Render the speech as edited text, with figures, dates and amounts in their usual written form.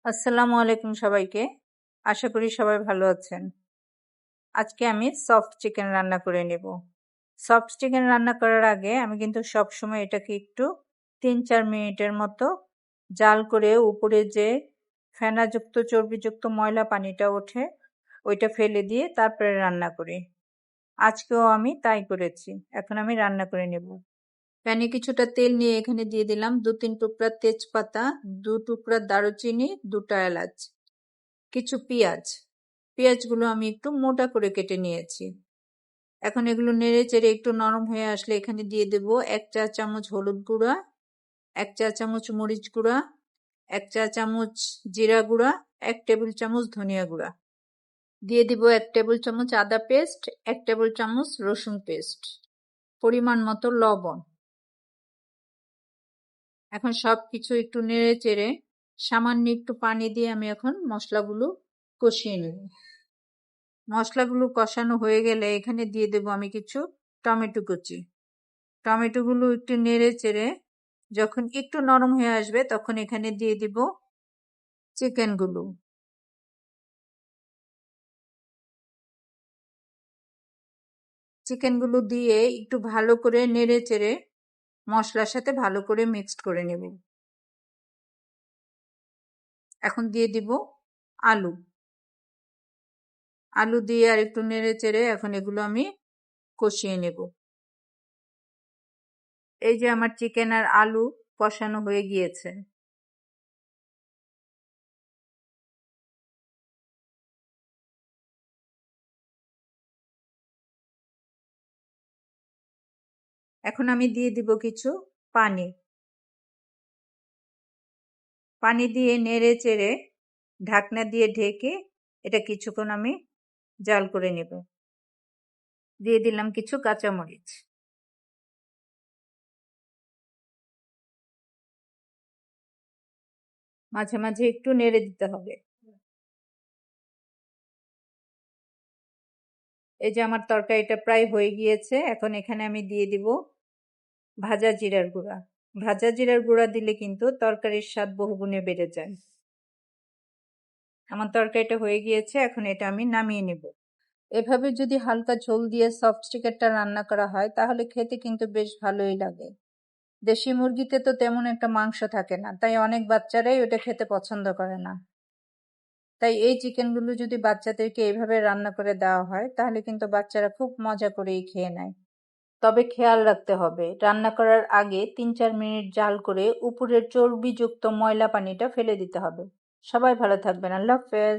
আসসালামু আলাইকুম সবাইকে। আশা করি সবাই ভালো আছেন। আজকে আমি সফট চিকেন রান্না করে নেব। সফট চিকেন রান্না করার আগে আমি কিন্তু সবসময় এটাকে একটু 3-4 মিনিটের মতো জাল করে উপরে যে ফেনাযুক্ত চর্বিযুক্ত ময়লা পানিটা ওঠে ওইটা ফেলে দিয়ে তারপরে রান্না করি। আজকেও আমি তাই করেছি। এখন আমি রান্না করে নেব। প্যানে কিছুটা তেল নিয়ে এখানে দিয়ে দিলাম 2-3 টুকরা তেজপাতা, 2 টুকরা দারুচিনি, 2টা এলাচ, কিছু পেঁয়াজগুলো আমি একটু মোটা করে কেটে নিয়েছি। এখন এগুলো নেড়ে চেড়ে একটু নরম হয়ে আসলে এখানে দিয়ে দেব 1 চা চামচ হলুদ গুঁড়া, 1 চা চামচ মরিচ গুঁড়া, 1 চা চামচ জিরা গুঁড়া, 1 টেবিল চামচ ধনিয়া গুঁড়া, দিয়ে দিব 1 টেবিল চামচ আদা পেস্ট, 1 টেবিল চামচ রসুন পেস্ট, পরিমাণ মতো লবণ। এখন সবকিছু একটু নেড়ে চেড়ে সামান্য একটু পানি দিয়ে আমি এখন মশলাগুলো কষিয়ে নেব। মশলাগুলো কষানো হয়ে গেলে এখানে দিয়ে দেব আমি কিছু টমেটো কুচি। টমেটোগুলো একটু নেড়ে চেড়ে যখন একটু নরম হয়ে আসবে তখন এখানে দিয়ে দিব চিকেনগুলো। চিকেনগুলো দিয়ে একটু ভালো করে নেড়ে চেড়ে মশলার সাথে ভালো করে মিক্সড করে নেব। এখন দিয়ে দিব আলু। আলু দিয়ে আর একটু নেড়ে চেড়ে এখন এগুলো আমি কষিয়ে নেব। এই যে আমার চিকেন আর আলু কষানো হয়ে গিয়েছে। এখন আমি দিয়ে দিব কিছু পানি। পানি দিয়ে নেড়ে চেড়ে ঢাকনা দিয়ে ঢেকে এটা কিছুক্ষণ আমি জাল করে নেব। দিয়ে দিলাম কিছু কাঁচামরিচ। মাঝে মাঝে একটু নেড়ে দিতে হবে। এই যে আমার তরকারিটা প্রায় হয়ে গিয়েছে। এখন এখানে আমি দিয়ে দিব ভাজা জিরার গুঁড়া। ভাজা জিরার গুঁড়া দিলে কিন্তু তরকারির স্বাদ বহুগুণে বেড়ে যায়। আমার তরকারিটা হয়ে গিয়েছে, এখন এটা আমি নামিয়ে নেব। এভাবে যদি হালকা ঝোল দিয়ে সফট চিকেনটা রান্না করা হয় তাহলে খেতে কিন্তু বেশ ভালোই লাগে। দেশি মুরগিতে তো তেমন একটা মাংস থাকে না, তাই অনেক বাচ্চারাই ওটা খেতে পছন্দ করে না। তাই এই চিকেনগুলো যদি বাচ্চাদেরকে এইভাবে রান্না করে দেওয়া হয় তাহলে কিন্তু বাচ্চারা খুব মজা করেই খেয়ে নেয়। তবে খেয়াল রাখতে হবে রান্না করার আগে 3-4 মিনিট জাল করে উপরের চর্বিযুক্ত ময়লা পানিটা ফেলে দিতে হবে। সবাই ভালো থাকবেন। আল্লাহ হাফেজ।